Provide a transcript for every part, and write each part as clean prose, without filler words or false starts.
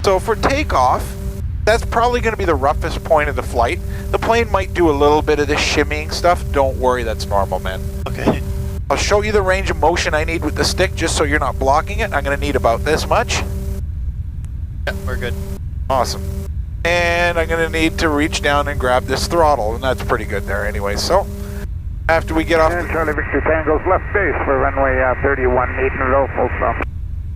So for takeoff, that's probably going to be the roughest point of the flight. The plane might do a little bit of this shimmying stuff. Don't worry, that's normal, man. Okay. I'll show you the range of motion I need with the stick just so you're not blocking it. I'm going to need about this much. Yep, we're good. Awesome. And I'm going to need to reach down and grab this throttle, and that's pretty good there anyway. So after we get off the... Charlie Victor Tango's left base for runway 31, Edenvale, full stop.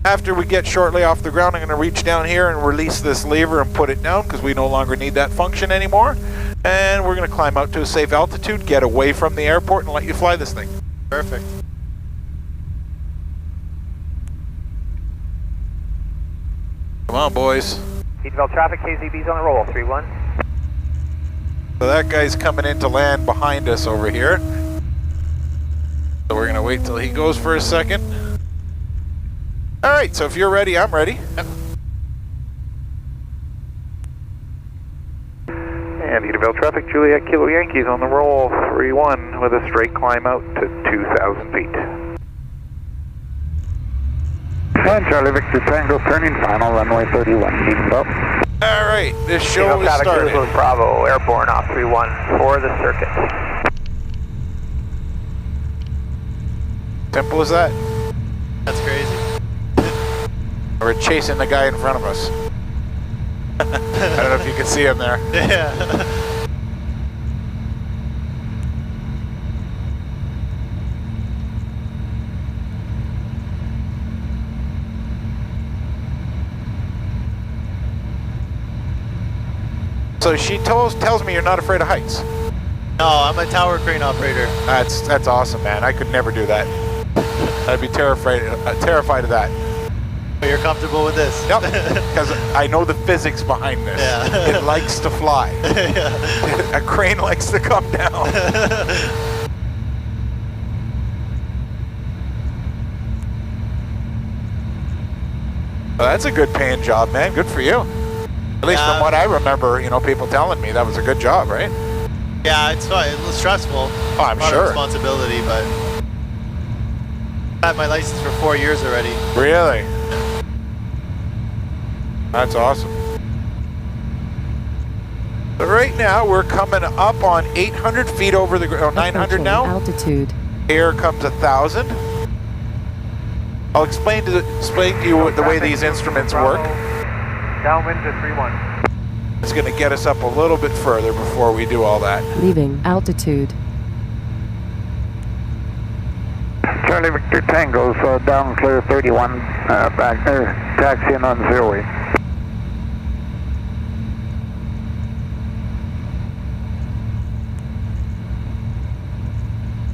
After we get shortly off the ground, I'm going to reach down here and release this lever and put it down because we no longer need that function anymore. And we're going to climb out to a safe altitude, get away from the airport, and let you fly this thing. Perfect. Come on, boys. Edenvale traffic, KZB's on the roll, 3-1. So that guy's coming in to land behind us over here. So we're going to wait till he goes for a second. All right, so if you're ready, I'm ready. Yep. And Edenvale traffic, Juliet Kilo Yankees on the roll, 3-1 with a straight climb out to 2,000 feet. And Charlie Victor Tango turning final, runway 31, Edenvale. All right, this show is started. Bravo, airborne off 3-1 for the circuit. Simple as that. That's crazy. We're chasing the guy in front of us. I don't know if you can see him there. Yeah. So she tells me you're not afraid of heights. No, I'm a tower crane operator. That's awesome, man. I could never do that. I'd be terrified of that. But you're comfortable with this? Yep, because I know the physics behind this. Yeah. It likes to fly. Yeah. A crane likes to come down. Well, that's a good paying job, man. Good for you. At least from what I remember, you know, people telling me that was a good job, right? Yeah, it's fun. It's stressful. Oh, I'm sure. Responsibility, but I've had my license for 4 years already. Really? That's awesome. So right now we're coming up on 800 feet over the ground. 900 now. Altitude. Here comes 1,000. I'll explain to you the way these instruments work. Downwind to 3-1. It's going to get us up a little bit further before we do all that. Leaving altitude. Charlie Victor Tango's down clear 31, back there, taxiing on 08.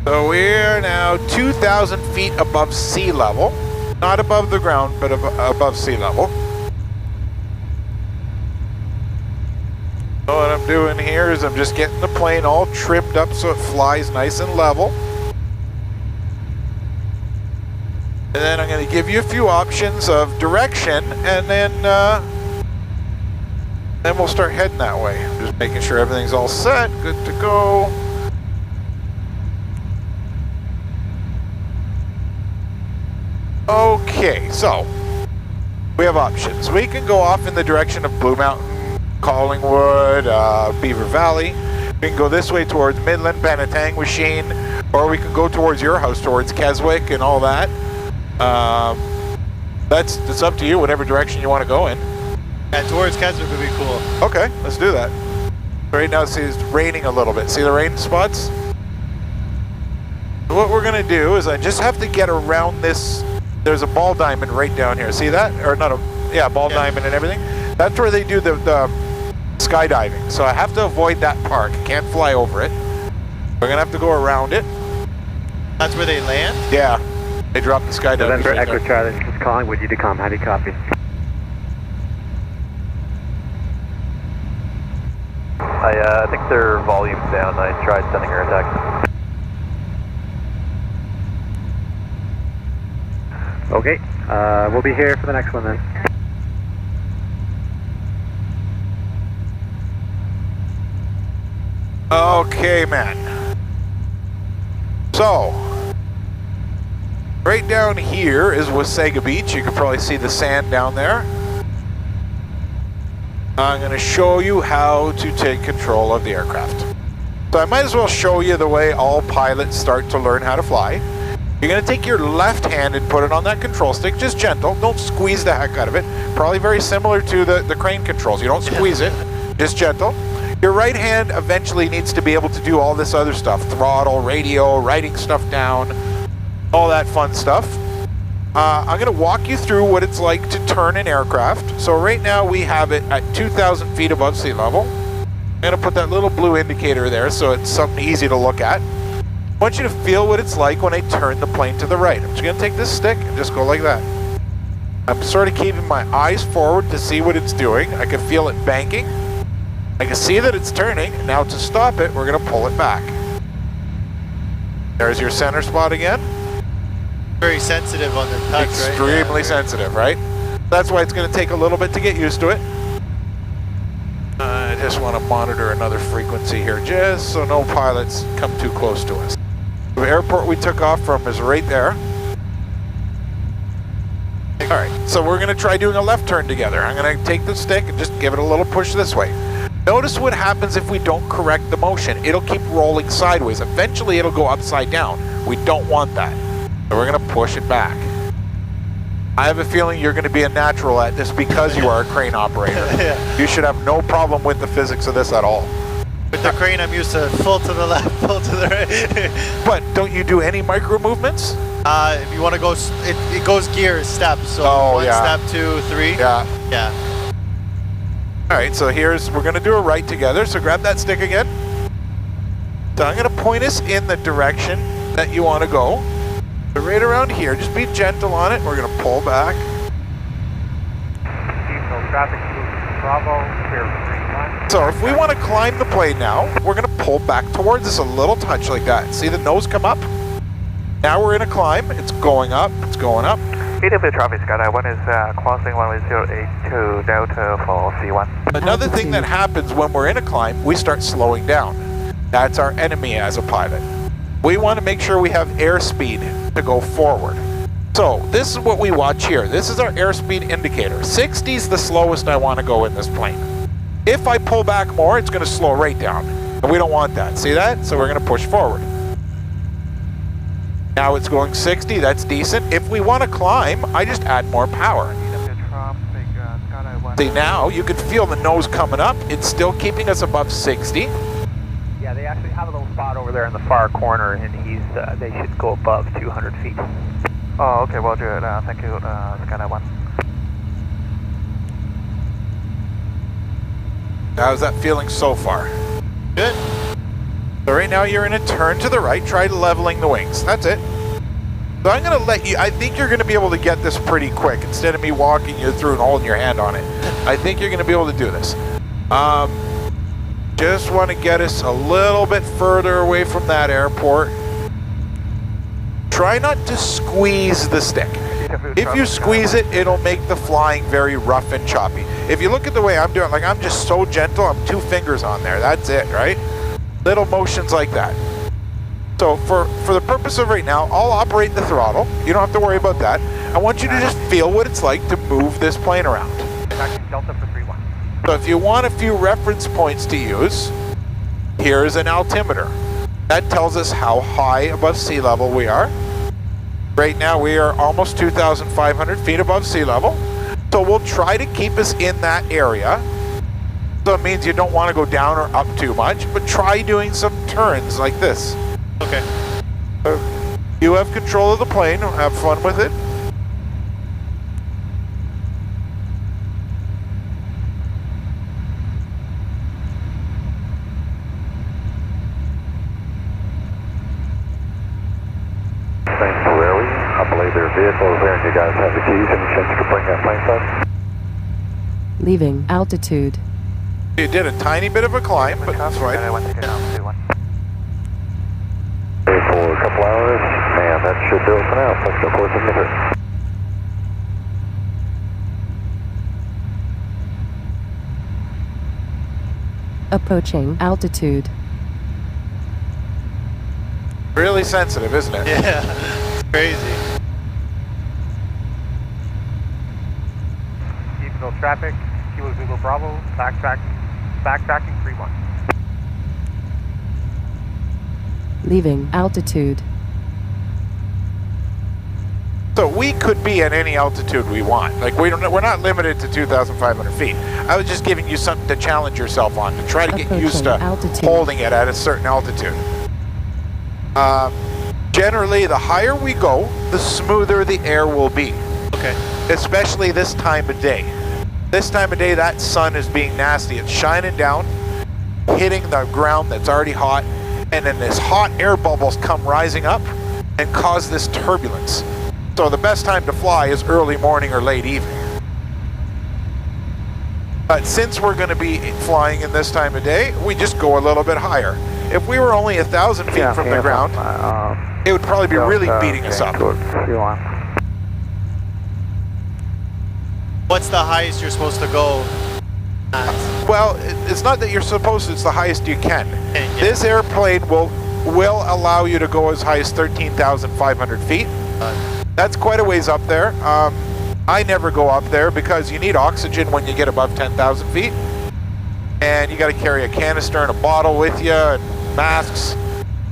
So we're now 2,000 feet above sea level. Not above the ground, but above sea level. So what I'm doing here is I'm just getting the plane all trimmed up so it flies nice and level. And then I'm going to give you a few options of direction, and then we'll start heading that way. Just making sure everything's all set, good to go. Okay, so we have options. We can go off in the direction of Blue Mountain, Collingwood, Beaver Valley. We can go this way towards Midland, Penetang, or we can go towards your house, towards Keswick and all that. It's up to you, whatever direction you want to go in. And towards Keswick would be cool. Okay, let's do that. Right now, see, it's raining a little bit. See the rain spots? What we're going to do is I just have to get around this. There's a ball diamond right down here. See that? Or not a, yeah, ball diamond and everything. That's where they do the skydiving. So I have to avoid that park. Can't fly over it. We're going to have to go around it. That's where they land? Yeah. They drop the skydiving. November Echo Charlie, this is Collingwood, UDCOM, how do you copy? I think their volume's down. I tried sending her a text. Okay, we'll be here for the next one then. Okay, man. So, right down here is Wasaga Beach. You can probably see the sand down there. I'm going to show you how to take control of the aircraft. So I might as well show you the way all pilots start to learn how to fly. You're going to take your left hand and put it on that control stick, just gentle. Don't squeeze the heck out of it. Probably very similar to the crane controls. You don't squeeze it, just gentle. Your right hand eventually needs to be able to do all this other stuff. Throttle, radio, writing stuff down, all that fun stuff. I'm going to walk you through what it's like to turn an aircraft. So right now we have it at 2,000 feet above sea level. I'm going to put that little blue indicator there so it's something easy to look at. I want you to feel what it's like when I turn the plane to the right. I'm just going to take this stick and just go like that. I'm sort of keeping my eyes forward to see what it's doing. I can feel it banking. I can see that it's turning. Now to stop it, we're going to pull it back. There's your center spot again. Very sensitive on the touch, Extremely right? Yeah. sensitive, right? That's why it's going to take a little bit to get used to it. I just want to monitor another frequency here, just so no pilots come too close to us. The airport we took off from is right there. All right, so we're going to try doing a left turn together. I'm going to take the stick and just give it a little push this way. Notice what happens if we don't correct the motion. It'll keep rolling sideways. Eventually, it'll go upside down. We don't want that. So we're going to push it back. I have a feeling you're going to be a natural at this because you are a crane operator. Yeah. You should have no problem with the physics of this at all. With the crane, I'm used to full to the left, full to the right. But don't you do any micro movements? If you want to go, it goes gears, steps. So one step, 2, 3. Yeah. Yeah. All right, so we're going to do a right together. So grab that stick again. So I'm going to point us in the direction that you want to go. So right around here, just be gentle on it. We're going to pull back. Traffic, Bravo, clear. So if we want to climb the plane now, we're going to pull back towards us a little touch like that. See the nose come up? Now we're in a climb. It's going up. It's going up. Edenvale traffic, Skydive 1 is crossing 180 Delta for C1. Another thing that happens when we're in a climb, we start slowing down. That's our enemy as a pilot. We want to make sure we have airspeed to go forward. So this is what we watch here. This is our airspeed indicator. 60 is the slowest I want to go in this plane. If I pull back more, it's going to slow right down. And we don't want that. See that? So we're going to push forward. Now it's going 60. That's decent. If we want to climb, I just add more power. See, now you can feel the nose coming up. It's still keeping us above 60. Yeah, they actually have a little spot over there in the far corner, and they should go above 200 feet. Oh, okay, well, good. Thank you, Skydive 1. How's that feeling so far? Good. So right now you're in a turn to the right. Try leveling the wings. That's it. So I'm going to let you, I think you're going to be able to get this pretty quick instead of me walking you through and holding your hand on it. I think you're going to be able to do this. Just want to get us a little bit further away from that airport. Try not to squeeze the stick. If you squeeze it, it'll make the flying very rough and choppy. If you look at the way I'm doing, like I'm just so gentle, I'm 2 fingers on there. That's it, right? Little motions like that. So for the purpose of right now, I'll operate the throttle. You don't have to worry about that. I want you to just feel what it's like to move this plane around. Delta for 3-1. So if you want a few reference points to use, here's an altimeter. That tells us how high above sea level we are. Right now we are almost 2,500 feet above sea level. So we'll try to keep us in that area. So it means you don't want to go down or up too much, but try doing some turns like this. Okay. You have control of the plane, have fun with it. Thanks, Larry. I believe there are vehicles there and you guys have the keys. Any chance you could bring that plane side? Leaving altitude. You did a tiny bit of a climb, but that's right. For a couple hours, and that should do it for now. Let's go forward to the Approaching altitude. Really sensitive, isn't it? Yeah, it's crazy. Edenvale traffic, Kilo Zulu Bravo, backtracking 3-1. Leaving altitude. So we could be at any altitude we want. Like we're not limited to 2,500 feet. I was just giving you something to challenge yourself on, to try to get used to holding it at a certain altitude. Generally, the higher we go, the smoother the air will be. Okay. Especially this time of day. This time of day, that sun is being nasty. It's shining down, hitting the ground that's already hot, and then this hot air bubbles come rising up and cause this turbulence. So the best time to fly is early morning or late evening. But since we're going to be flying in this time of day, we just go a little bit higher. If we were only 1,000 feet from the ground, it would probably be really beating us up. What's the highest you're supposed to go at? Well, it's not that you're supposed to, it's the highest you can. Okay, yeah. This airplane will allow you to go as high as 13,500 feet. That's quite a ways up there. I never go up there because you need oxygen when you get above 10,000 feet. And you got to carry a canister and a bottle with you and masks.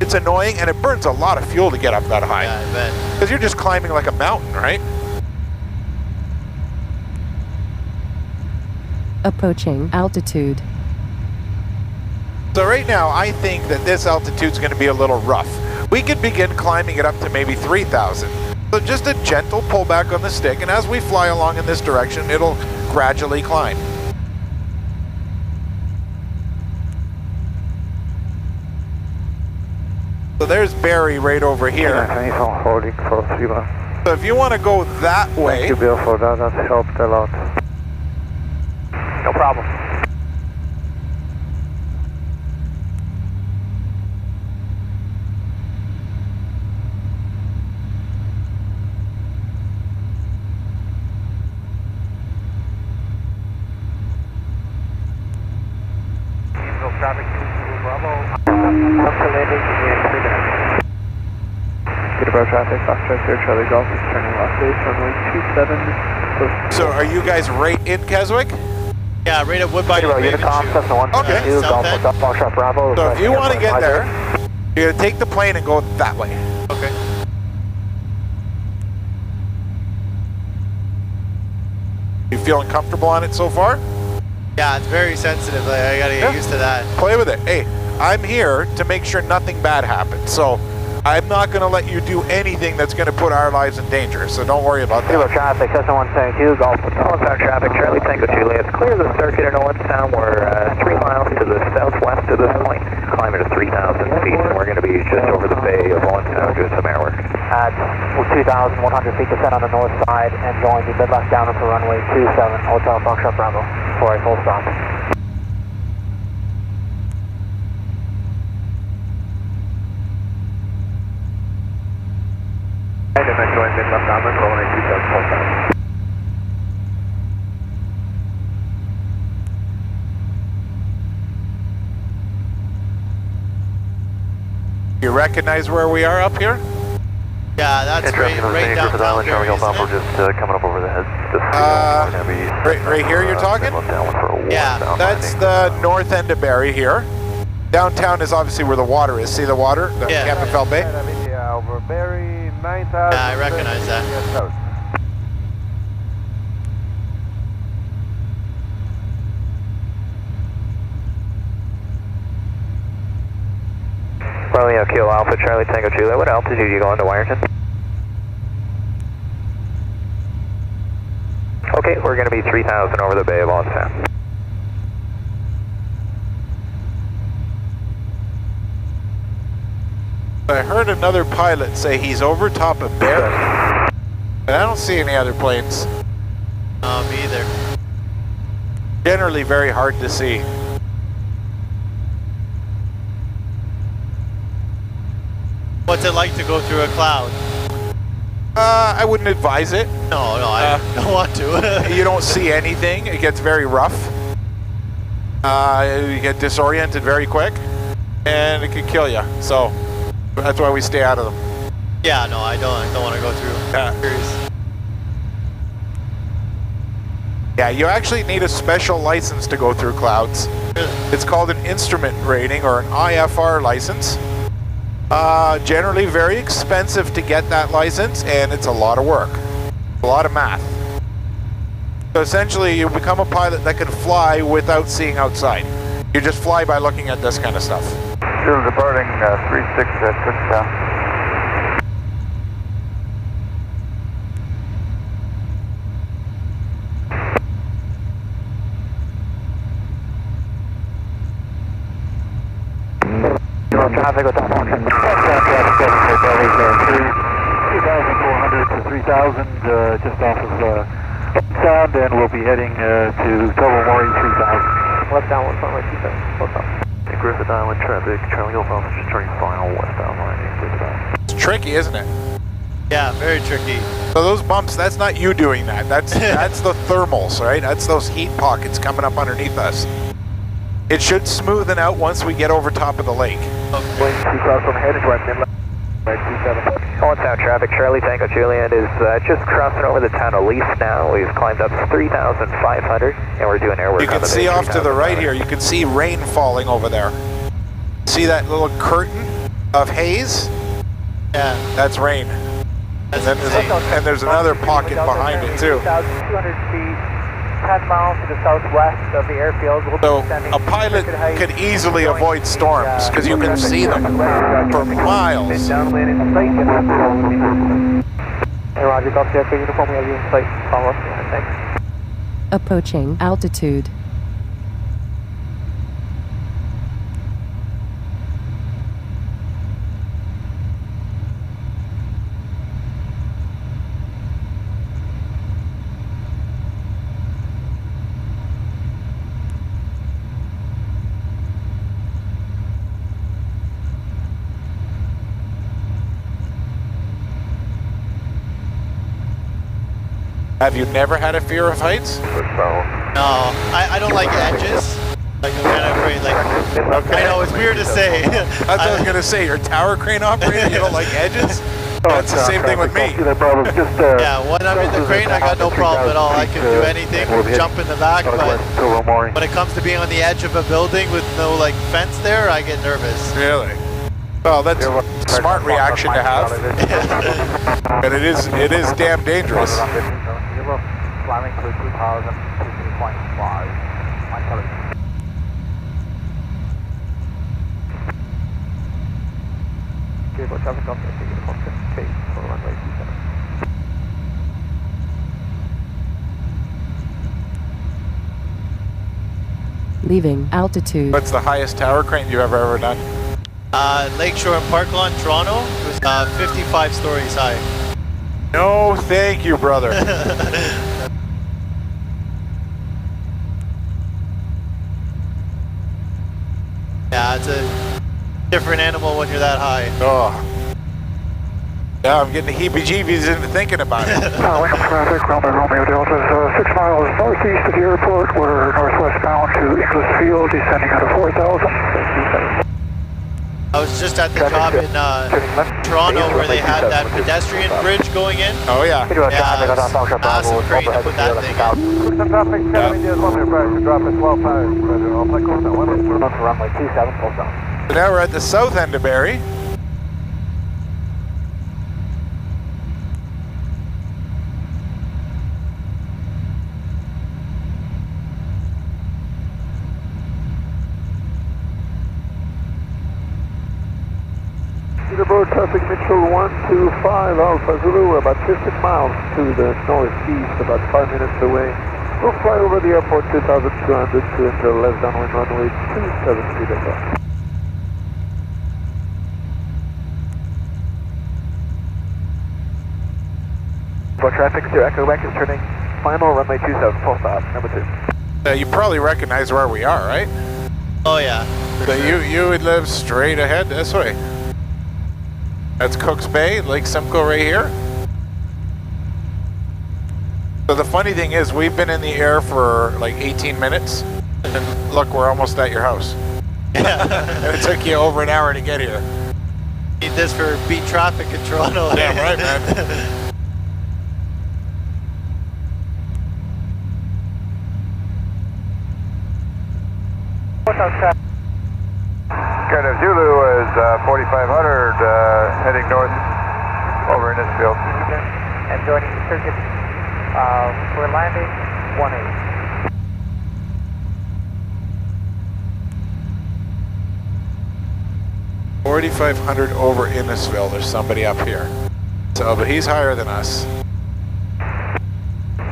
It's annoying and it burns a lot of fuel to get up that high. Yeah, I bet. Because you're just climbing like a mountain, right? Approaching altitude. So right now, I think that this altitude's going to be a little rough. We could begin climbing it up to maybe 3,000. So just a gentle pullback on the stick, and as we fly along in this direction, it'll gradually climb. So there's Barry right over here. So if you want to go that way... Thank you, Bill, for that. That helped a lot. No problem. Traffic 2 Bravo. Up to landing in 3 minutes. Peterborough traffic, Foxtrot here, Charlie Golf is turning left base, runway 27. So are you guys right in Keswick? Yeah, right at Woodbine. Peterborough, Unicom, Cessna 172, Golf with up, Foxtrot Bravo. So if you want to get there, you're going to take the plane and go that way. Okay. You feeling comfortable on it so far? Yeah, it's very sensitive. I gotta get used to that. Play with it. Hey, I'm here to make sure nothing bad happens. So I'm not going to let you do anything that's going to put our lives in danger. So don't worry about that. Peterborough traffic, Cessna 172, Golf with Owentown traffic, Charlie Tango Juliet. Clear the circuit in Owentown. We're 3 miles to the southwest of this point. Climbing to 3,000 feet, and we're going to be just over the bay of Owentown doing some air work. At 2,100 feet descent on the north side and going to mid-left down for runway 27, Hotel Foxtrot Bravo, for a full stop. And then join mid-left downwind, runway 27, full stop. You recognize where we are up here? Yeah, that's right down Charlie Golf Alpha, just coming up over the head. Right here you're talking? Yeah, That's the north end of Barrie here. Downtown is obviously where the water is. See the water? The Yeah. Kempenfeld Bay? Yeah, over Barrie, 9,000. Yeah, I recognize that. Romeo Kilo Alpha, Charlie Tango Juliet. What altitude are you going to Wyerton? Okay, we're going to be 3,000 over the bay of Owentown. I heard another pilot say he's over top of Barrie. But I don't see any other planes. Me either. Generally very hard to see. What's it like to go through a cloud? I wouldn't advise it. No, I don't want to. You don't see anything. It gets very rough. You get disoriented very quick, and it could kill you. So that's why we stay out of them. Yeah, no, I don't want to go through. Yeah. Cruise. Yeah, you actually need a special license to go through clouds. It's called an instrument rating or an IFR license. Generally very expensive to get that license, and it's a lot of work, a lot of math. So essentially you become a pilot that can fly without seeing outside. You just fly by looking at this kind of stuff. Still departing 36 at Cookstown. Traffic with the function. 2,400 to 3,000 just off of Sound, and we'll be heading to Tobermory 3,000. Left downwind, runway 27, close up. Griffith Island traffic, Charlie Golf Officer turning final westbound line, Griffith Island. It's tricky, isn't it? Yeah, very tricky. So those bumps, that's not you doing that. That's the thermals, right? That's those heat pockets coming up underneath us. It should smoothen out once we get over top of the lake. Wind 2 cross from headed right inlet. Right 27. Calling Sound traffic, Charlie Tango Juliet is just crossing over the town of Lease now. We've climbed up to 3,500 and we're doing airwork. You can see off to the right here, you can see rain falling over there. See that little curtain of haze? Yeah. That's rain. That's and there's another pocket behind it too. 2,200 feet, 10 miles to the southwest of the airfield. We'll So a pilot could easily avoid storms because you can see them for miles. Downwind in sight. Hey Roger, Golf Jeffrey, uniform, we have you in sight. Follow up. Thanks. Approaching altitude. Have you never had a fear of heights? No, I don't like edges. Like I'm kind of afraid. Like I know it's weird to say. That's what I was gonna say. You're a tower crane operator. You don't like edges? That's the same thing with me. Yeah, when I'm in the crane, I got no problem at all. I can do anything, jump in the back, but when it comes to being on the edge of a building with no like fence there, I get nervous. Really? Well, that's a smart reaction to have. And it is damn dangerous. Climbing through 2,000, 2.5. My color. Cable traffic off there, taking the function. Okay, for runway 27. Leaving altitude. What's the highest tower crane you've ever done? Lakeshore and Parklawn, Toronto. It was 55 stories high. No, thank you, brother. Yeah, it's a different animal when you're that high. Oh. Yeah, I'm getting the heebie-jeebies into thinking about it. Lincoln traffic, Romeo Delta is 6 miles northeast of the airport. We're northwestbound to Innisfil, descending out of 4,000. I was just at the job in Toronto where they had that pedestrian bridge going in. Oh, yeah. Massive crane to put that thing in. So now we're at the south end of Barrie. Cedarburg traffic, Mitchell 125 Alpha Zulu. We're about 15 miles to the northeast, about 5 minutes away. We'll fly over the airport 2,200 to enter left downwind runway 27 feet above. For traffic to Echo Bank is turning final runway 27, full stop, number 2. You probably recognize where we are, right? Oh yeah. So you would live straight ahead this way. That's Cooks Bay, Lake Simcoe right here. So the funny thing is, we've been in the air for like 18 minutes, and look, we're almost at your house. And it took you over an hour to get here. Need this for beat traffic in Toronto. Damn right, man. Skydive Zulu is 4500 heading north over Innisfil. And joining the circuit, we're landing 18. 4,500 over Innisfil. There's somebody up here. So, but he's higher than us.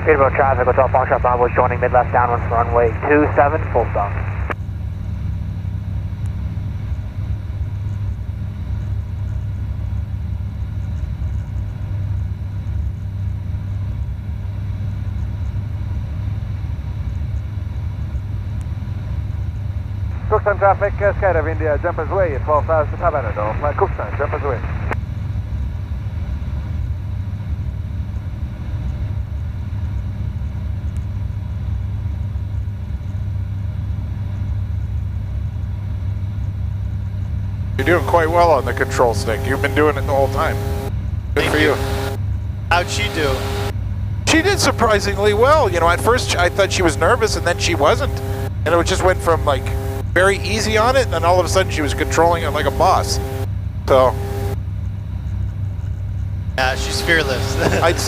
Edenvale traffic, Hotel Foxtrot Bravo is joining mid-left downwind for runway 27, full stop. Cookstown traffic, Skydive India, jumpers way at 12,500 off. Cookstown, jumpers way. You're doing quite well on the control stick. You've been doing it the whole time. Good for you. How'd she do? She did surprisingly well. You know, at first I thought she was nervous and then she wasn't. And it just went from like very easy on it, and then all of a sudden she was controlling it like a boss. So. Yeah, she's fearless.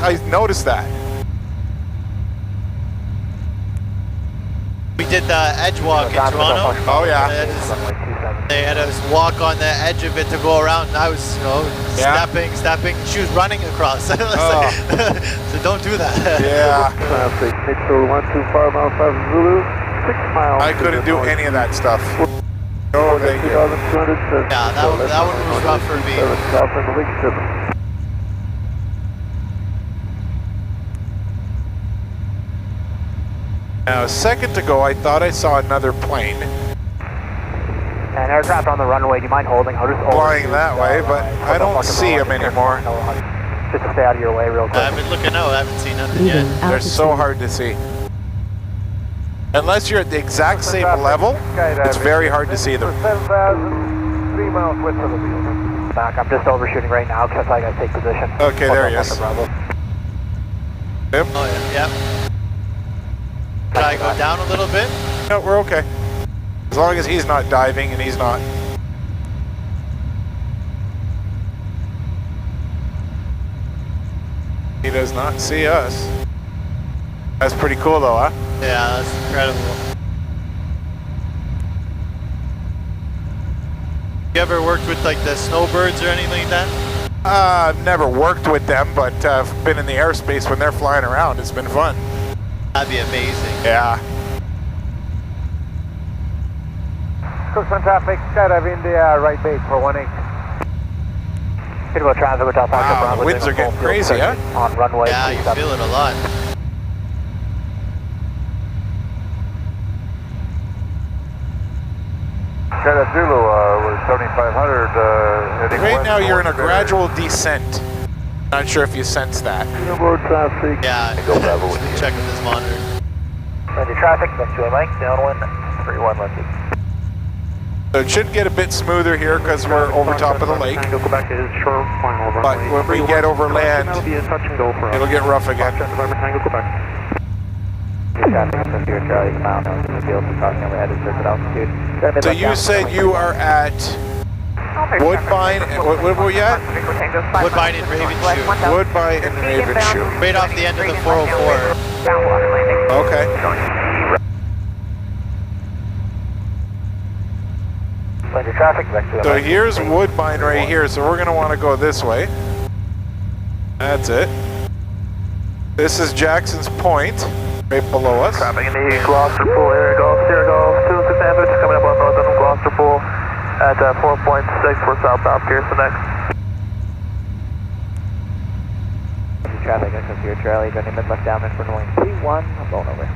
I noticed that. We did the edge walk in Toronto. Oh yeah. They had us walk on the edge of it to go around, and I was, you know, stepping. She was running across. So don't do that. Yeah. Traffic, Nixel 125 Alpha Zulu, 6 miles. I couldn't do any of that stuff. No, thank you. Yeah, that one was rough for me. Now, a second ago, I thought I saw another plane And aircraft on the runway, do you mind holding? I'll just flying that way, but I don't see him anymore. Just to stay out of your way real quick. I've been looking out, I haven't seen nothing yet. They're so hard to see. Unless you're at the exact same level, it's very hard to see them. 7,000, 3 miles west of the field. Back, I'm just overshooting right now because I gotta take position. Okay, there he is. Yep. Oh yeah, yep. Can I go down a little bit? No, we're okay. As long as he's not diving and he's not. He does not see us. That's pretty cool though, huh? Yeah, that's incredible. You ever worked with like the snowbirds or anything like that? I've never worked with them, but I've been in the airspace when they're flying around. It's been fun. That'd be amazing. Yeah. Cookstown traffic, Skydive India, right base for 18. Edenvale traffic, Hotel Foxtrot Wow, Bravo. the winds are getting crazy, huh? On runway Yeah, you 27. feel it a lot. Skydive Zulu, we're 7,500 heading Right west now you're in a towards gradual descent. Not sure if you sense that. Road traffic. Yeah, Go Bravo with check with this monitor. Ready traffic, next to a Mike, downwind, 31 left. So it should get a bit smoother here because we're over top of the lake. But when we get over land, it'll get rough again. So you said you are at Woodbine, what were you at? Woodbine and Ravenshoe. Woodbine and Ravenshoe. Right off the end of the 404. Okay. So here's Woodbine right here, so we're going to want to go this way. That's it. This is Jackson's Point, right below us. Traffic in the Gloucester Pool area, Sierra Golf 26 Ambulance coming up on northern Gloucester Pool at 4.6 for southbound Pearson next. Traffic, access here, Charlie, joining mid-left downwind for runway 31, I'm going over.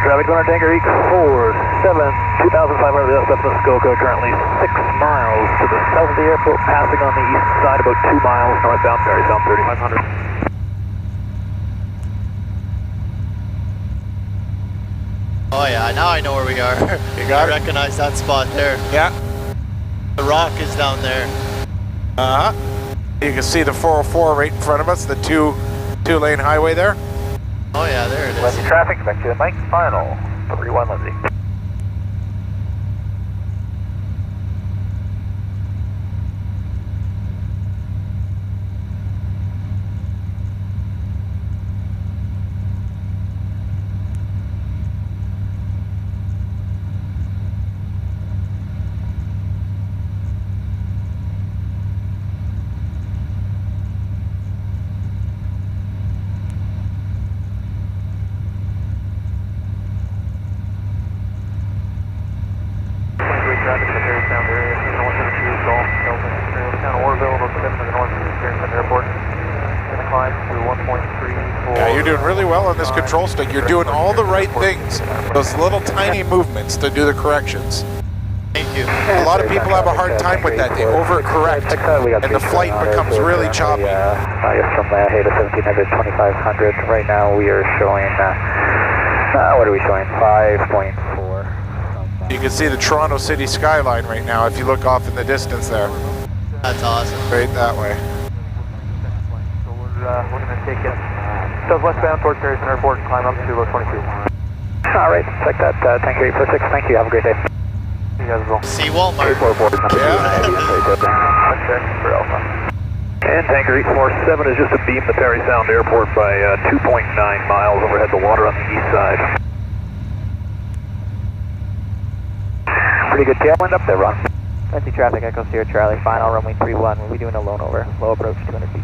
Traffic on our tanker EX 47, 2,500 west of Muskoka, currently 6 miles to the south of the airport, passing on the east side about 2 miles northbound, Marystown 3,500. Oh yeah, now I know where we are. You got I it? recognize that spot there. Yeah. The rock is down there. You can see the 404 right in front of us, the two-lane highway there. Oh yeah, there it is. Lindsay traffic, back to the Mike, final, 3-1 Lindsay. Yeah, you're doing really well on this control stick. You're doing all the right things. Those little tiny movements to do the corrections. Thank you. A lot of people have a hard time with that. They overcorrect, and the flight becomes really choppy. From Hayda 1700, 2500. Right now we are showing, what are we showing? 5.4. You can see the Toronto City skyline right now if you look off in the distance there. That's awesome. Right that way. So we're going to take it southwestbound towards Harrison Airport and climb up to 22. All right, check that, tanker 846. Thank you. Have a great day. You guys as well. See Walmart. 844. Yeah. Check for Alpha. And tanker 847 is just to beam the Perry Sound Airport by 2.9 miles overhead the water on the east side. Pretty good tailwind up there, Ron. Empty traffic, Echo Sierra Charlie, final runway 31. We'll be doing a lone over, low approach 200 feet.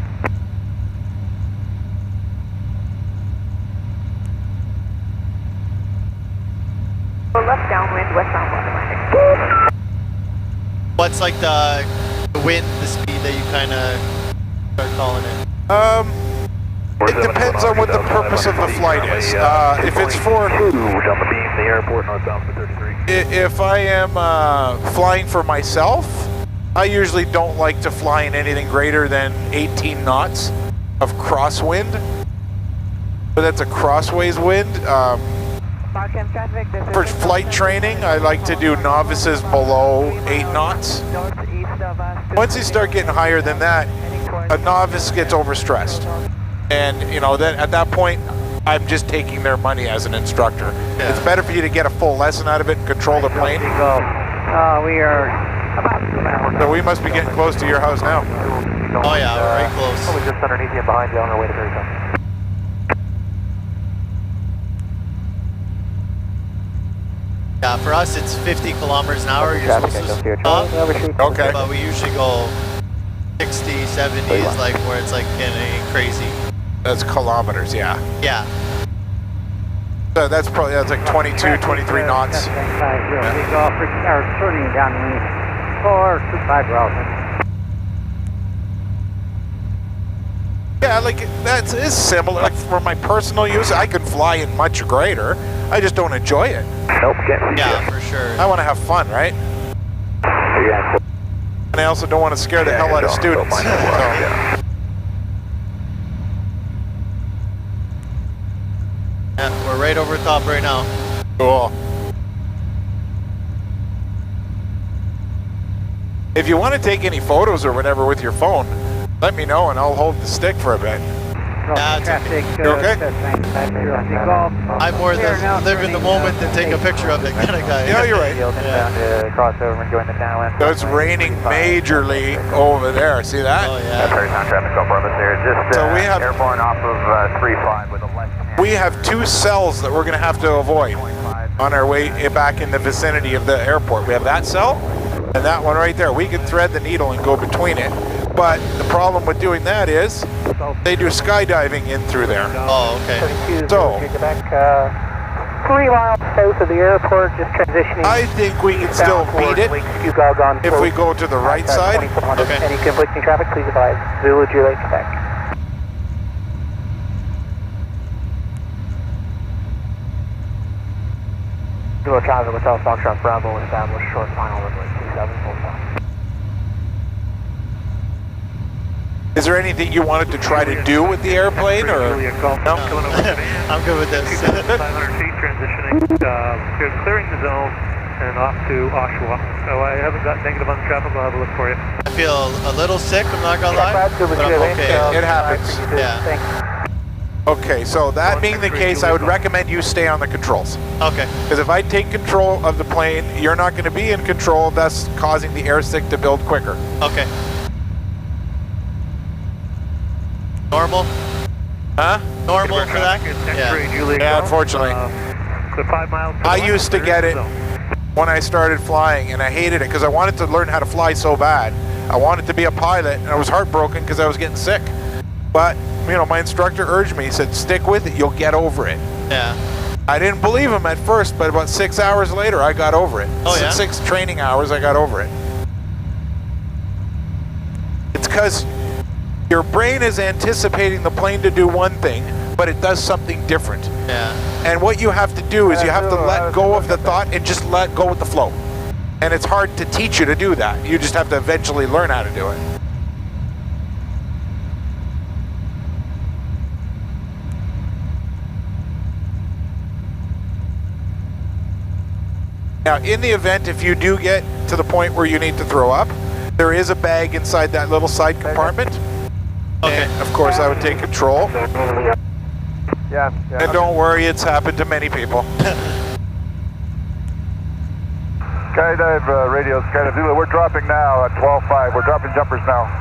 Left downwind, westbound waterline. What's like the wind, the speed that you kind of start calling it? It depends on what the purpose of the flight is. If it's for... on the beam, the airport, northbound for 33. If I am flying for myself, I usually don't like to fly in anything greater than 18 knots of crosswind. But that's a crossways wind. For flight training, I like to do novices below 8 knots. Once you start getting higher than that, a novice gets overstressed. And, you know, then at that point, I'm just taking their money as an instructor. Yeah. It's better for you to get a full lesson out of it and control the plane. We are about 2 miles. So we must be getting close to your house now. Oh yeah, we're right close. Probably just underneath you and behind you on our way to Harrison. Yeah, for us it's 50 kilometers an hour. You're supposed to stop, Okay. but we usually go 60, 70 is like where it's like getting crazy. That's kilometers, yeah. Yeah. So that's probably, that's like 22, 23 knots. Yeah. We go for our turning downwind 425 routes. Yeah, like that is similar. Like for my personal use, I can fly in much greater. I just don't enjoy it. Nope, can't see Yeah, you. for sure. I want to have fun, right? Yeah. And I also don't want to scare the hell out of students. So. Yeah, we're right over top right now. Cool. If you want to take any photos or whatever with your phone, let me know and I'll hold the stick for a bit. Yeah, it's Traffic, You okay? I'm more the live in the moment than take a picture of it kind of guy. Yeah, you're right. Crossover and join the downwind. So it's raining majorly over there. See that? Oh yeah. Perry Sound traffic go from us here. Just So we have- airborne off of 35 with a left hand. We have 2 cells that we're going to have to avoid on our way back in the vicinity of the airport. We have that cell and that one right there. We can thread the needle and go between it. But the problem with doing that is they do skydiving in through there. Oh, okay. So, 3 miles south of the airport, just transitioning. I think we can still beat it if we go to the right side. Okay. Any conflicting traffic, please advise. Zulu Juliet, Quebec. Zulu traffic with South Foxtrot Bravo established short final runway 27 full stop. Is there anything you wanted to try to do with the airplane, or no? I'm good with this. 500 feet transitioning, we're clearing the zone and off to Oshawa. So I haven't got negative on the traffic, I'll have a look for you. I feel a little sick, I'm not gonna lie, but I'm okay. It happens. Yeah. Okay, so that being the case, I would recommend you stay on the controls. Okay. Because if I take control of the plane, you're not going to be in control, thus causing the air stick to build quicker. Okay. Normal? Huh? Normal for that? Yeah, unfortunately. The 5 miles I used to get it when I started flying, and I hated it because I wanted to learn how to fly so bad. I wanted to be a pilot, and I was heartbroken because I was getting sick. But, you know, my instructor urged me, he said, stick with it, you'll get over it. Yeah. I didn't believe him at first, but about 6 hours later, I got over it. Oh, yeah? 6 training hours, I got over it. It's because your brain is anticipating the plane to do one thing, but it does something different. Yeah. And what you have to do is you have to let go of the thought and just let go with the flow. And it's hard to teach you to do that. You just have to eventually learn how to do it. Now, in the event, if you do get to the point where you need to throw up, there is a bag inside that little side compartment. Okay. And of course, I would take control. Yeah. And don't worry, it's happened to many people. Skydive radio, Skydive Zulu, we're dropping now at 12.5. We're dropping jumpers now.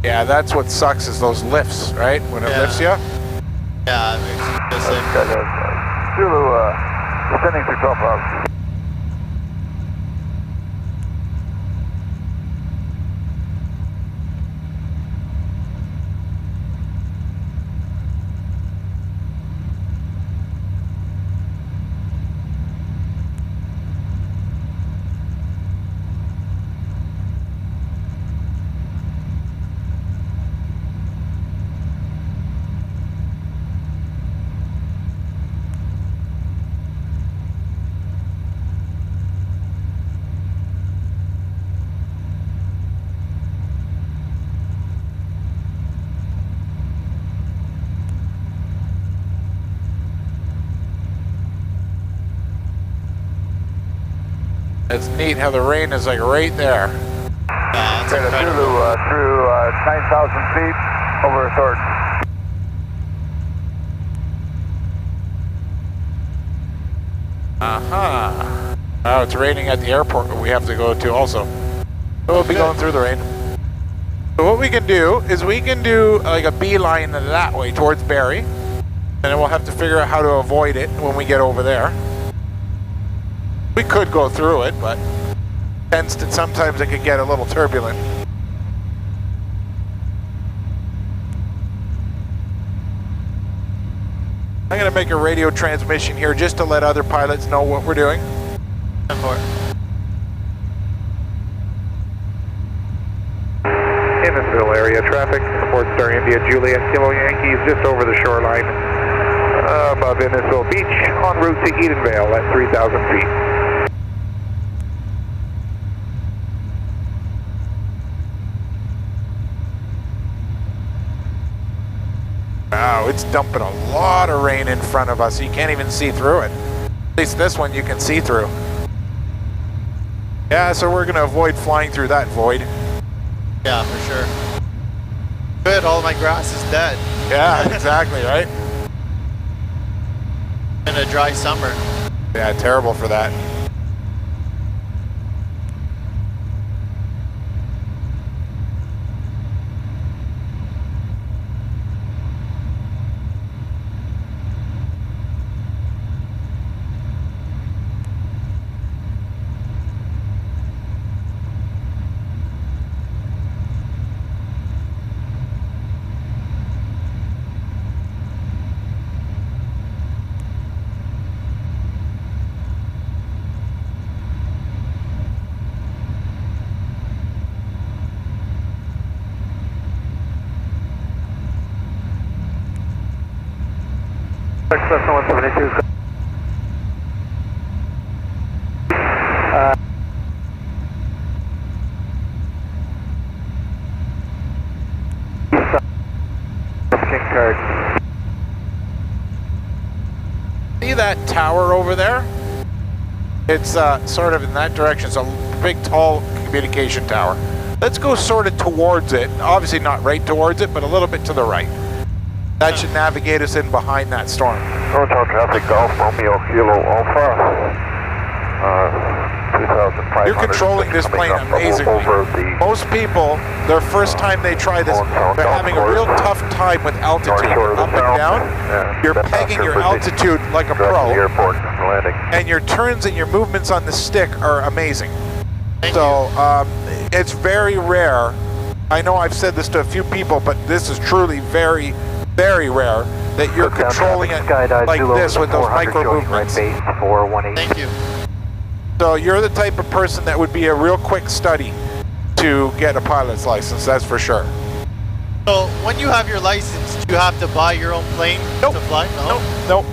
Yeah, that's what sucks is those lifts, right? When it lifts you. Yeah, it makes it just like... Zulu, descending through 12 hours. It's neat how the rain is like right there. It's Zulu through 9,000 feet over a third. Uh-huh. Oh, it's raining at the airport where we have to go to also. So we'll be going through the rain. So what we can do is we can do like a beeline that way towards Barrie. And then we'll have to figure out how to avoid it when we get over there. We could go through it, but sometimes it could get a little turbulent. I'm going to make a radio transmission here just to let other pilots know what we're doing. Innisfil area traffic, SportStar India Juliet Kilo Yankees just over the shoreline above Innisfil Beach en route to Edenvale at 3,000 feet. Wow, it's dumping a lot of rain in front of us. You can't even see through it. At least this one you can see through. Yeah, so we're going to avoid flying through that void. Yeah, for sure. Good, all my grass is dead. Yeah, exactly, right? In a dry summer. Yeah, terrible for that. Express 172. See that tower over there? It's sort of in that direction. It's a big, tall communication tower. Let's go sort of towards it. Obviously not right towards it, but a little bit to the right. That should navigate us in behind that storm. Hotel traffic, Golf Romeo Kilo Alpha. 2,500. You're controlling this plane amazingly. Most people, their first time they try this, they're having a real tough time with altitude. Up and down, you're pegging your altitude like a pro, and your turns and your movements on the stick are amazing. So it's very rare. I know I've said this to a few people, but this is truly very, very rare that you're controlling it like this with those micro movements. Thank you. So you're the type of person that would be a real quick study to get a pilot's license, that's for sure. So when you have your license, do you have to buy your own plane to fly? No? Nope.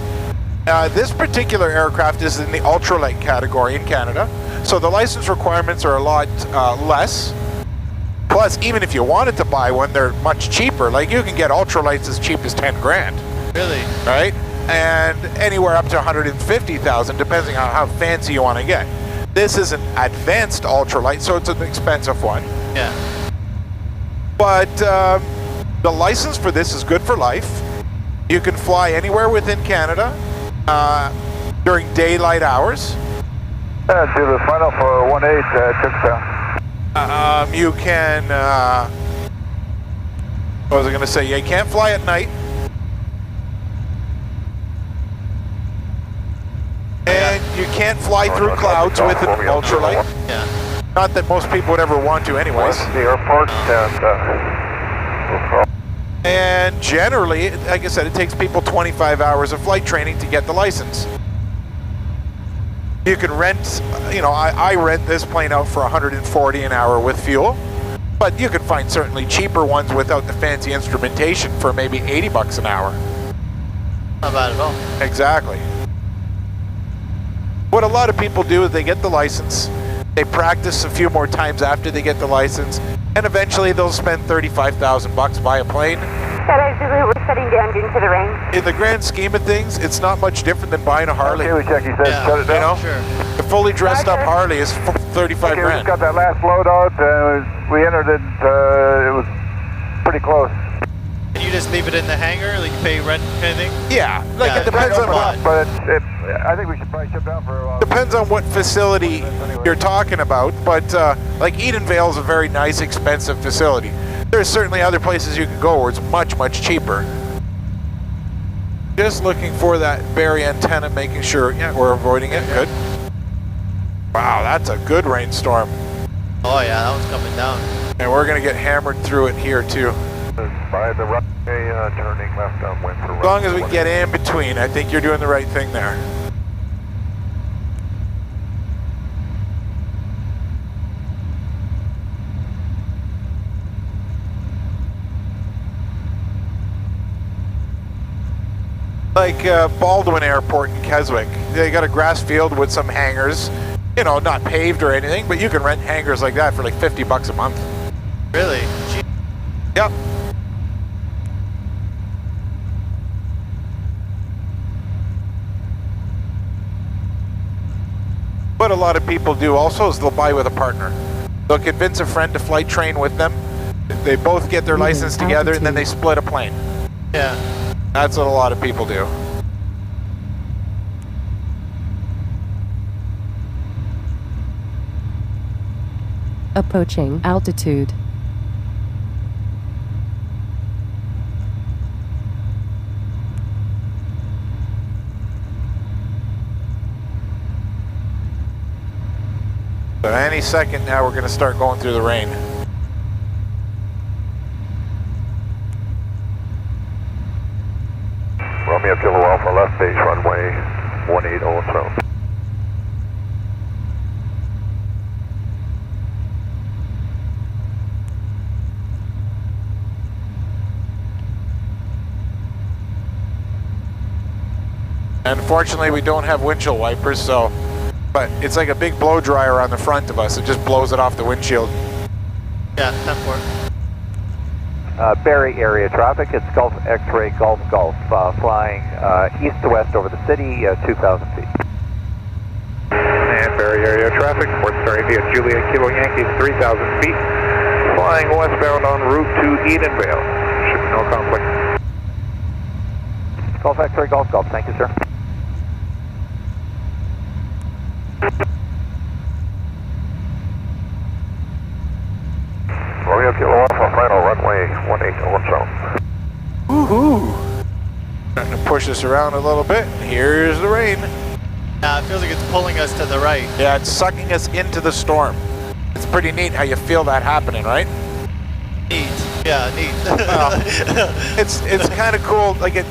This particular aircraft is in the ultralight category in Canada, so the license requirements are a lot less. Plus, even if you wanted to buy one, they're much cheaper. Like, you can get ultralights as cheap as 10 grand. Really? Right? And anywhere up to 150,000, depending on how fancy you want to get. This is an advanced ultralight, so it's an expensive one. Yeah. But the license for this is good for life. You can fly anywhere within Canada during daylight hours. To the final for 18, Chipstown. You can, what was I going to say? You can't fly at night. And you can't fly through clouds with an ultralight. Yeah. Not that most people would ever want to anyways. The airport And generally, like I said, it takes people 25 hours of flight training to get the license. You can rent, you know, I rent this plane out for $140 an hour with fuel, but you can find certainly cheaper ones without the fancy instrumentation for maybe $80 an hour. Not bad at all. Exactly. What a lot of people do is they get the license, they practice a few more times after they get the license, and eventually they'll spend $35,000 buy a plane. We're shutting down due to the rain. In the grand scheme of things, it's not much different than buying a Harley. Okay, we check. He said shut it down. You know? Sure. The fully dressed up Harley is 35 grand. We just got that last load out. We entered it. It was pretty close. Can you just leave it in the hangar? Like you pay rent kind of thing? Yeah, like Yeah, it depends on what. But I think we should probably shut down for a while. Depends on what facility you're talking about, but like Edenvale is a very nice, expensive facility. There's certainly other places you can go where it's much, much cheaper. Just looking for that Barry antenna, making sure, yeah, we're avoiding it, good. Wow, that's a good rainstorm. Oh yeah, that one's coming down. And we're gonna get hammered through it here too. By the runway, turning left on Windsor. As long as we get in between, I think you're doing the right thing there. Like Baldwin Airport in Keswick, they got a grass field with some hangars, you know, not paved or anything, but you can rent hangars like that for like $50 a month. Really? Yep. What a lot of people do also is they'll buy with a partner. They'll convince a friend to flight train with them. They both get their license together and then they split a plane. Yeah. That's what a lot of people do. Approaching altitude. So any second now we're going to start going through the rain. Romeo Kilo Alpha left base runway 18 also. Unfortunately, we don't have windshield wipers, so, but it's like a big blow dryer on the front of us. It just blows it off the windshield. Yeah, 10-4. Barry area traffic, it's Gulf X-ray Golf Golf, flying east to west over the city, 2,000 feet. And Barry area traffic, SportStar India Julia Kilo Yankees, 3,000 feet, flying westbound en route to Edenvale. Should be no conflict. Gulf X-ray Golf Golf, thank you, sir. Romeo Kilo Alpha, final runway 1817. Woohoo! Starting to push us around a little bit. Here's the rain. Yeah, it feels like it's pulling us to the right. Yeah, it's sucking us into the storm. It's pretty neat how you feel that happening, right? Neat. Yeah, neat. Well, it's kind of cool. Like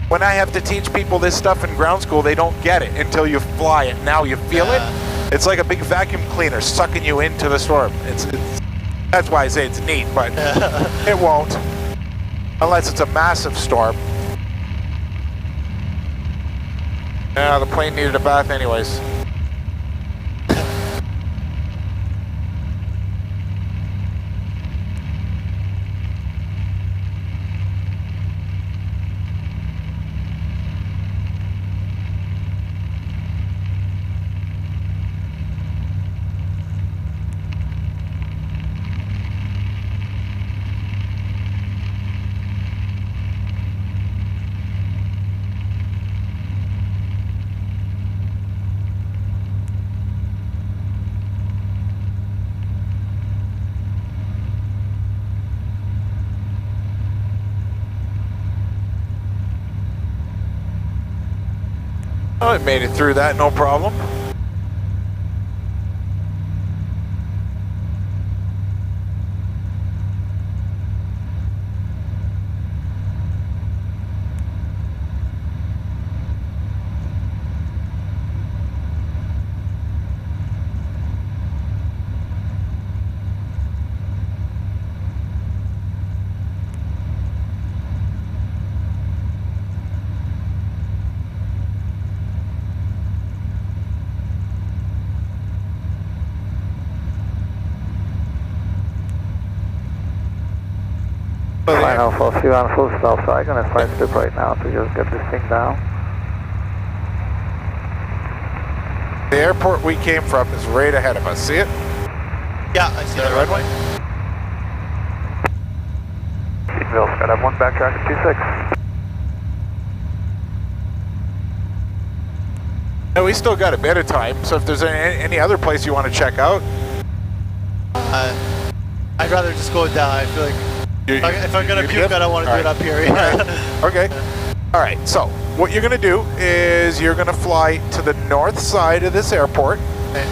when I have to teach people this stuff in ground school, they don't get it until you fly it. Now you feel it. It's like a big vacuum cleaner sucking you into the storm. That's why I say it's neat, but it won't. Unless it's a massive storm. Yeah, the plane needed a bath anyways. Oh, it made it through that, no problem. Fine Alpha, see you on full stop, so I'm going to flight strip right now to just get this thing down. The airport we came from is right ahead of us. See it? Yeah, I see that runway. Edenvale, Skydive 1, backtrack at 26. No, we still got a bit of time, so if there's any other place you want to check out. I'd rather just go down. I feel like if I'm going to puke, I don't want to do it up here. Right. Okay. All right, so what you're going to do is you're going to fly to the north side of this airport. Okay.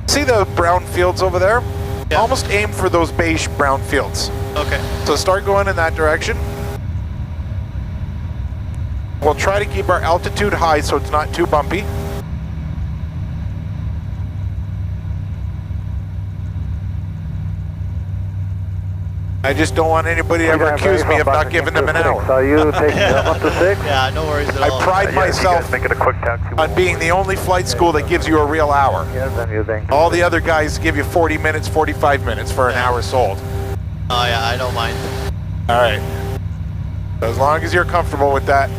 See the brown fields over there? Yeah. Almost aim for those beige brown fields. Okay. So start going in that direction. We'll try to keep our altitude high so it's not too bumpy. I just don't want anybody to ever accuse me of not giving them an hour. So you taking them up to 6? Yeah, no worries at all. I pride myself Making a quick taxi on being the only flight school that gives you a real hour. Yes, I'm using. All the other guys give you 40 minutes, 45 minutes for an hour sold. Oh yeah, I don't mind. All right. So as long as you're comfortable with that.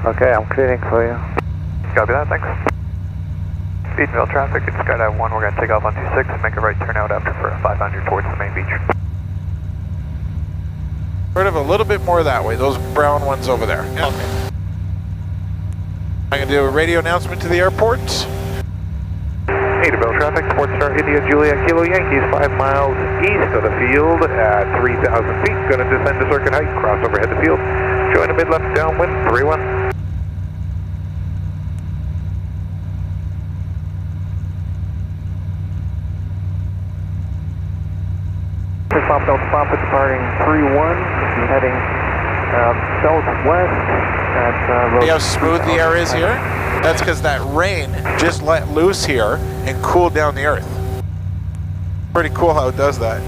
Okay, I'm clearing for you. Copy that, thanks. Edenvale traffic, it's Skydive 1, we're going to take off on 26 and make a right turn out after for 500 towards the main beach. Sort of a little bit more that way, those brown ones over there. Yeah. Okay. I'm going to do a radio announcement to the airport. Edenvale traffic, SportStar India Julia Kilo Yankees, 5 miles east of the field at 3,000 feet. Going to descend to circuit height, cross overhead the field. Join a mid-left downwind, 3-1. Pop Delta Papa departing 3-1, heading southwest. See how smooth the air is here? That's because that rain just let loose here and cooled down the earth. Pretty cool how it does that.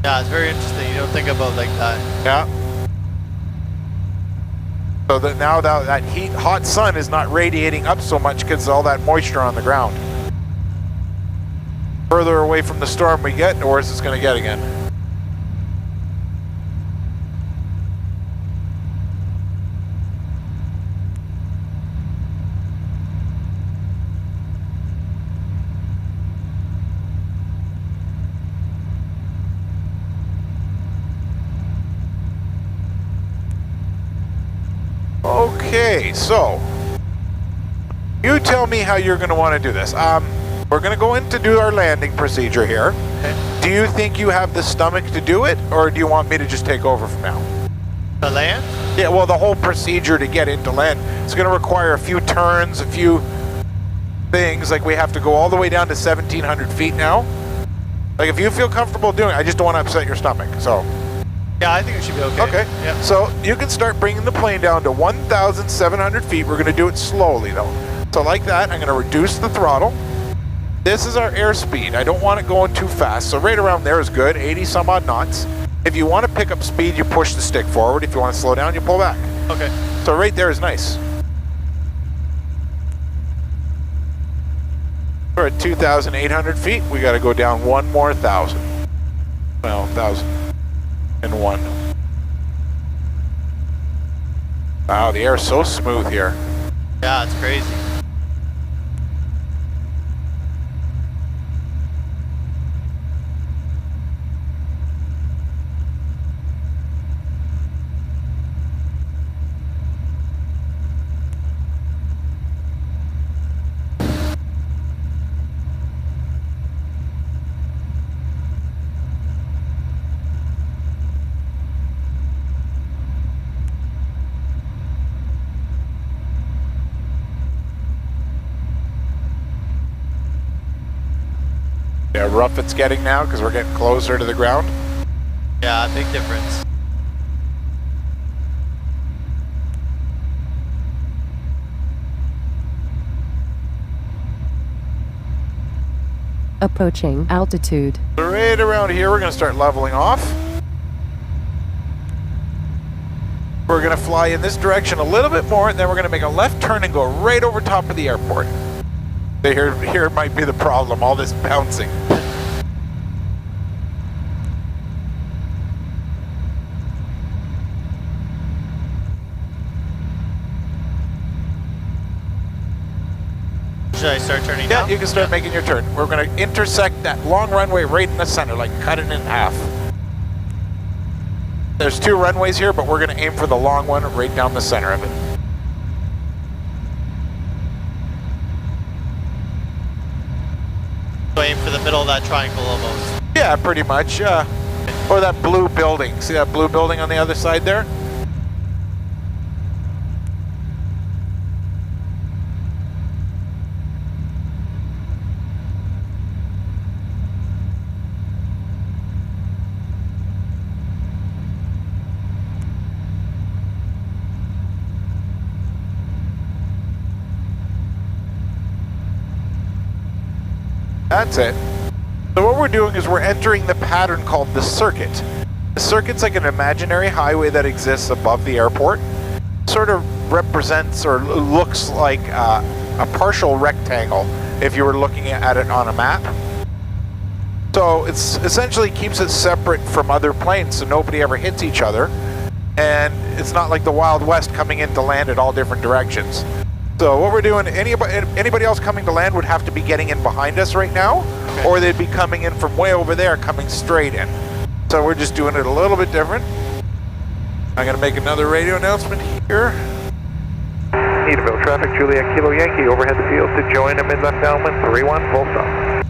Yeah, it's very interesting. You don't think about it like that. Yeah. So that now that hot sun is not radiating up so much because of all that moisture on the ground. Further away from the storm we get, the worse it's going to get again. Okay, so you tell me how you're going to want to do this. We're going to go in to do our landing procedure here. Okay. Do you think you have the stomach to do it, or do you want me to just take over from now? The land? Yeah, well, the whole procedure to get into land, it's going to require a few turns, a few things, like we have to go all the way down to 1,700 feet now. Like, if you feel comfortable doing it, I just don't want to upset your stomach, so. Yeah, I think it should be okay. Okay, yeah. So you can start bringing the plane down to 1,700 feet. We're going to do it slowly, though. So like that, I'm going to reduce the throttle. This is our airspeed. I don't want it going too fast, so right around there is good, 80 some odd knots. If you want to pick up speed, you push the stick forward. If you want to slow down, you pull back. Okay. So right there is nice. We're at 2,800 feet. We got to go down one more 1,000. Well, 1,001. Wow, the air is so smooth here. Yeah, it's crazy. Yeah, rough it's getting now because we're getting closer to the ground. Yeah, big difference. Approaching altitude. So right around here, we're going to start leveling off. We're going to fly in this direction a little bit more, and then we're going to make a left turn and go right over top of the airport. Here might be the problem, all this bouncing. Should I start turning Yeah, now? you can start making your turn. We're going to intersect that long runway right in the center, like cut it in half. There's two runways here, but we're going to aim for the long one right down the center of it. So aim for the middle of that triangle almost. Yeah, pretty much. Or that blue building. See that blue building on the other side there? That's it. So what we're doing is we're entering the pattern called the circuit. The circuit's like an imaginary highway that exists above the airport. Sort of represents or looks like a partial rectangle if you were looking at it on a map. So it's essentially keeps it separate from other planes so nobody ever hits each other. And it's not like the Wild West coming in to land at all different directions. So what we're doing, anybody else coming to land would have to be getting in behind us right now, okay, or they'd be coming in from way over there, coming straight in. So we're just doing it a little bit different. I'm going to make another radio announcement here. Edenvale traffic, Juliet Kilo Yankee, overhead the field to join a mid-left downwind, 3-1, full stop.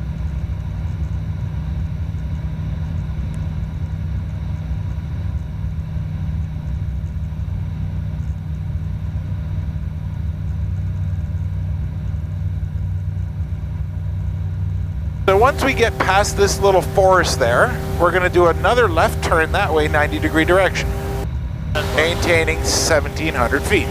So once we get past this little forest there, we're going to do another left turn that way, 90-degree direction. maintaining 1,700 feet.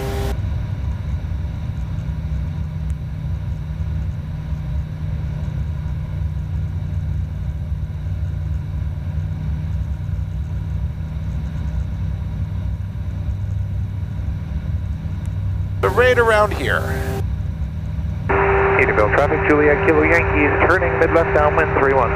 So right around here. Edenvale traffic, Juliet Kilo Yankees, turning mid-left downwind 31.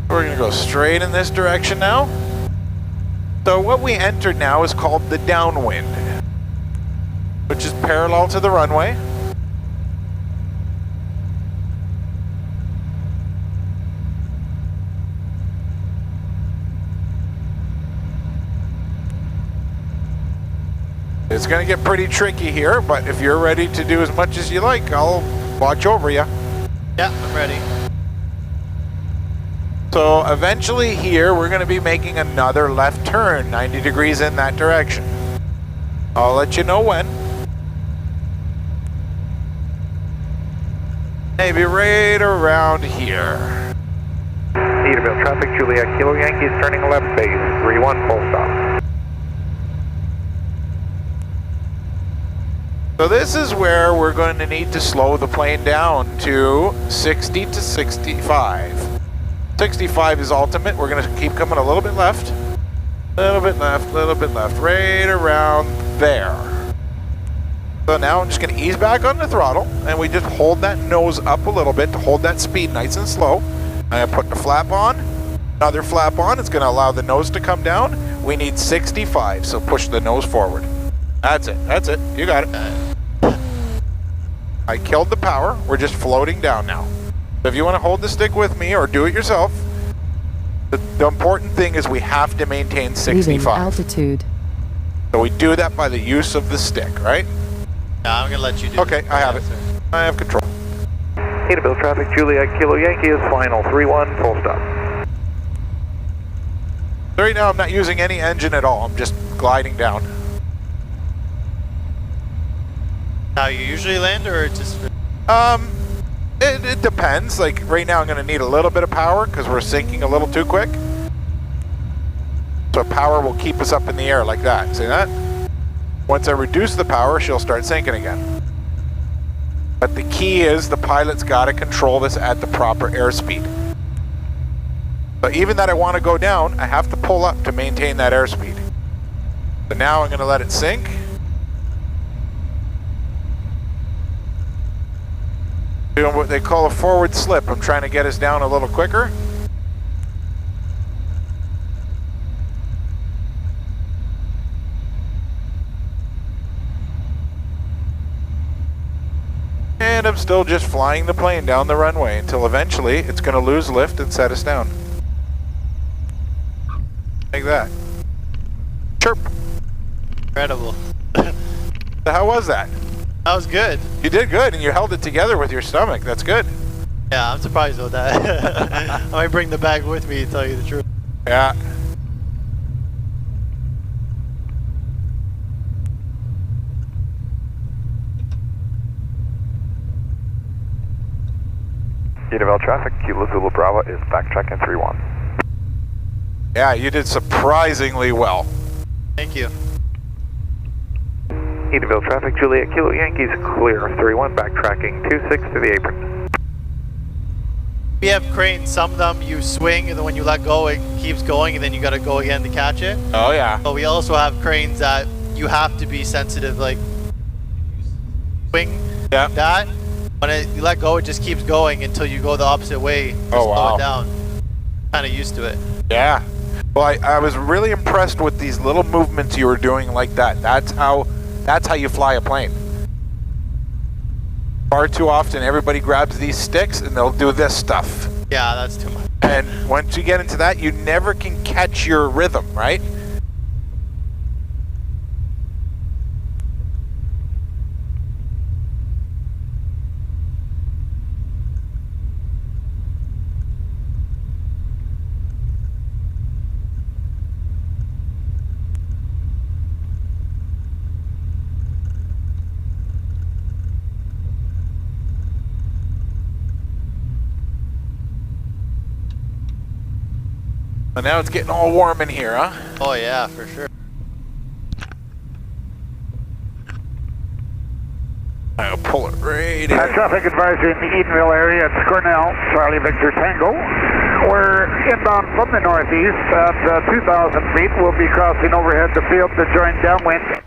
We're going to go straight in this direction now. So what we entered now is called the downwind, which is parallel to the runway. It's going to get pretty tricky here, but if you're ready to do as much as you like, I'll watch over you. Yeah, I'm ready. So eventually here, we're going to be making another left turn, 90 degrees in that direction. I'll let you know when. Maybe right around here. Edenvale traffic, Juliet Kilo Yankees, turning left base, 31, full stop. So this is where we're going to need to slow the plane down to 60 to 65. 65 is ultimate. We're going to keep coming a little bit left, right around there. So now I'm just going to ease back on the throttle, and we just hold that nose up a little bit to hold that speed nice and slow. I'm going to put the flap on, another flap on. It's going to allow the nose to come down. We need 65, so push the nose forward. That's it, you got it. I killed the power. We're just floating down now. So if you want to hold the stick with me or do it yourself, the important thing is we have to maintain 65. Leaving altitude. So we do that by the use of the stick, right? Yeah, I'm going to let you do Okay, this. I have it. I have control. Edenvale traffic, Juliet Kilo Yankee is final, 31, full stop. So right now I'm not using any engine at all. I'm just gliding down. How you usually land, or just... It depends. Like right now I'm going to need a little bit of power because we're sinking a little too quick. So power will keep us up in the air like that. See that? Once I reduce the power, she'll start sinking again. But the key is the pilot's got to control this at the proper airspeed. So even that I want to go down, I have to pull up to maintain that airspeed. So now I'm going to let it sink. Doing what they call a forward slip. I'm trying to get us down a little quicker. And I'm still just flying the plane down the runway until eventually it's going to lose lift and set us down. Like that. Chirp. Incredible. So how was that? That was good. You did good, and you held it together with your stomach. That's good. Yeah, I'm surprised about that. I might bring the bag with me to tell you the truth. Yeah. Edenvale traffic, Kilo Zulu Bravo is backtracking 31. Yeah, you did surprisingly well. Thank you. Edenvale traffic, Juliet Kilo Yankees, clear, 31, backtracking 26 to the apron. We have cranes, some of them you swing and then when you let go it keeps going and then you gotta go again to catch it. Oh yeah. But we also have cranes that you have to be sensitive, like swing that. When you let go, it just keeps going until you go the opposite way to slow it down. Kind of used to it. Yeah. Well, I was really impressed with these little movements you were doing like that. That's how you fly a plane. Far too often, everybody grabs these sticks and they'll do this stuff. Yeah, that's too much. And once you get into that, you never can catch your rhythm, right? But now it's getting all warm in here, huh? Oh yeah, for sure. I'll pull it right in. Traffic advisory in the Edenvale area at Cornell, Charlie Victor Tango. We're inbound from the northeast at 2,000 feet. We'll be crossing overhead the field to join downwind.